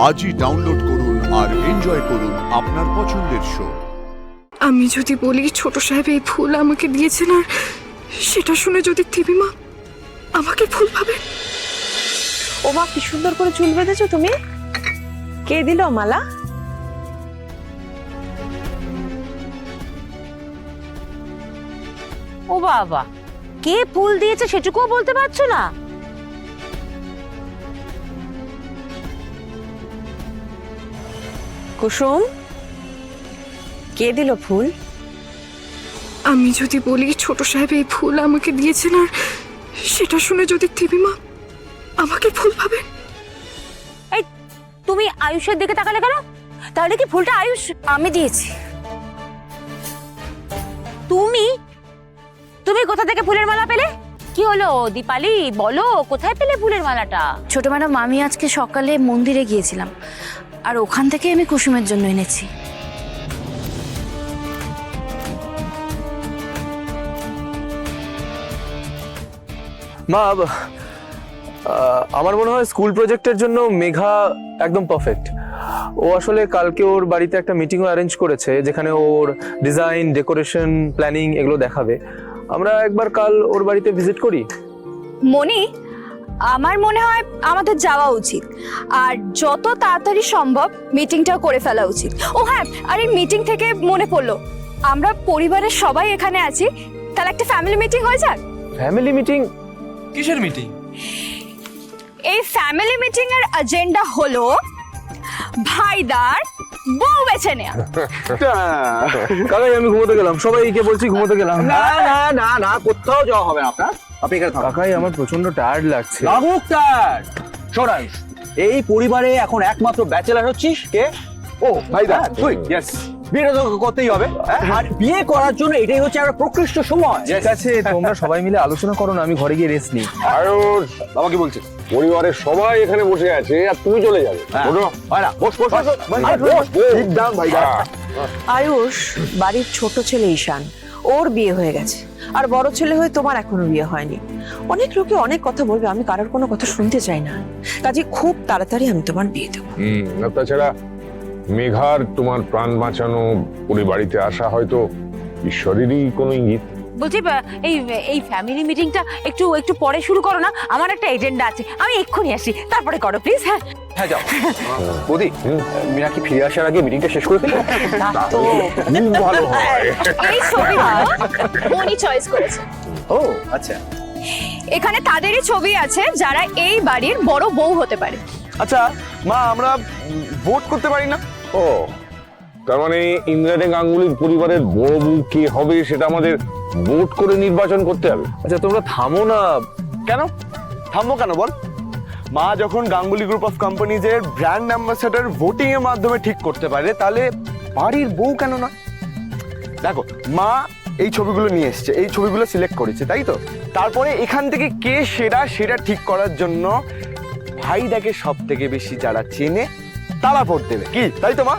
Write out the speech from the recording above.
আজই ডাউনলোড করুন আর এনজয় করুন আপনার পছন্দের শো। আমি যদি বলি ছোট সাহেব এই ফুল আমাকে দিয়েছেন আর সেটা শুনে যদি দেবীমা আমাকে ফুল ভাবে। ও মা, কি সুন্দর করে চুল বেঁধেছো তুমি। কে দিল মালা? ও বাবা, কে ফুল দিয়েছে সেটুকুও বলতে পারছো না? কুসুম, কে দিল ফুল? আমি যদি বলি ছোট সাহেব এই ফুল আমাকে দিয়েছেন আর সেটা শুনে যদি দেবীমা আমাকে ফুল ভাবে। এই, তুমি আয়ুষের দিকে তাকালে কেন? তাহলে কি ফুলটা আয়ুষ? আমি দিয়েছি। তুমি তুমি কোথা থেকে ফুলের মালা পেলে? কি হলো দীপালি, বলো কোথায় পেলে ফুলের মালাটা? ছোট ম্যাডাম, আমি আজকে সকালে মন্দিরে গিয়েছিলাম আর ওখান থেকে আমি কুসুমের জন্য এনেছি। মা, আমার মনে হয় স্কুল প্রজেক্টের জন্য মেঘা একদম পারফেক্ট। ও আসলে কালকে ওর বাড়িতে একটা মিটিংও অ্যারেঞ্জ করেছে যেখানে ওর ডিজাইন, ডেকোরেশন, প্ল্যানিং এগুলো দেখাবে। আমরা একবার কাল ওর বাড়িতে ভিজিট করি। মনি, আমার মনে হয় আমাদের যাওয়া উচিত আর যত তাড়াতাড়ি সম্ভব মিটিংটাও করে ফেলা উচিত। ও হ্যাঁ, আর এই মিটিং থেকে মনে পড়লো, আমরা পরিবারের সবাই এখানে আছি, তাহলে একটা ফ্যামিলি মিটিং হয়ে যাক। Family meeting? কিসের মিটিং? এই ফ্যামিলি মিটিং এর এজেন্ডা হলো ভাইদার বউ বেছে নেওয়া। কাকাই, আমি ঘুমোতে গেলাম। সবাইকে বলছি ঘুমোতে গেলাম। না না না না, কোথাও যাওয়া হবে না আপনার। আপনি এখানে থাকুন। কাকাই, আমার প্রচন্ড টায়ার্ড লাগছে। লাগুক তার। শোনাই, এই পরিবারে এখন একমাত্র ব্যাচেলার হচ্ছিস কে? ও ভাইদা, তুই। ইয়েস, বিয়েটা তো করতেই হবে। আর বিয়ে করার জন্য এটাই হচ্ছে একটা প্রকৃষ্ট সময়। ঠিক আছে, তোমরা সবাই মিলে আলোচনা করো না, আমি ঘরে গিয়ে রেস্ট নিই। আয়ুষ, বাবা কি বলছিস? পরিবারের সবাই এখানে বসে আছে আর তুমি চলে যাবে? ওঠো। হয় না, বস বস বস। আরে বস, ঠিক দাম ভাইদা। আয়ুষ বাড়ির ছোট ছেলে ঈশান, ওর বিয়ে হয়ে গেছে আর বড় ছেলে হয়ে তোমার এখনো বিয়ে হয়নি। অনেক লোকে অনেক কথা বলবে, আমি কারোর কোনো কথা শুনতে চাই না। কাজে খুব তাড়াতাড়ি আমি তোমার বিয়ে দেবো। আর তাছাড়া মেঘার তোমার প্রাণ বাঁচানো ওই বাড়িতে আসা হয়তো ঈশ্বরেরই কোনো ইঙ্গিত। বলছি, এই এই ফ্যামিলি মিটিংটা একটু একটু পরে শুরু করো না, আমার একটা এজেন্ডা আছে, আমি এক্ষুনি আসি, তারপরে করো প্লিজ। হ্যাঁ হ্যাঁ, যাও। বৌদি, মীনাক্ষী ফিরে আসার আগে মিটিংটা শেষ করে ফেলি। খুব ভালো হয়। এই ছবিটা মনি চয়েস করেছে। ও আচ্ছা এখানে তাদেরই ছবি আছে যারা এই বাড়ির বড় বউ হতে পারে। আচ্ছা মা, আমরা ভোট করতে পারি না? ও, তার মানে ইন্দ্রাণী গাঙ্গুলির পরিবারের বড় বউ কে হবে সেটা আমাদের ভোট করে নির্বাচন করতে হবে। আচ্ছা তোমরা থামো না। কেন থামবো কেন বল? মা যখন গাঙ্গুলি গ্রুপ অফ কোম্পানিজের ব্র্যান্ড অ্যাম্বাসেডর ভোটিং এর মাধ্যমে ঠিক করতে পারে, তাহলে বাড়ির বউ কেন না? দেখো, মা এই ছবিগুলো নিয়ে এসছে, এই ছবিগুলো সিলেক্ট করেছে, তাই তো? তারপরে এখান থেকে কে সেরা সেটা ঠিক করার জন্য ভাইদাকে সব থেকে বেশি যারা চেনে তারা ভোট দেবে, কি তাই তো মা?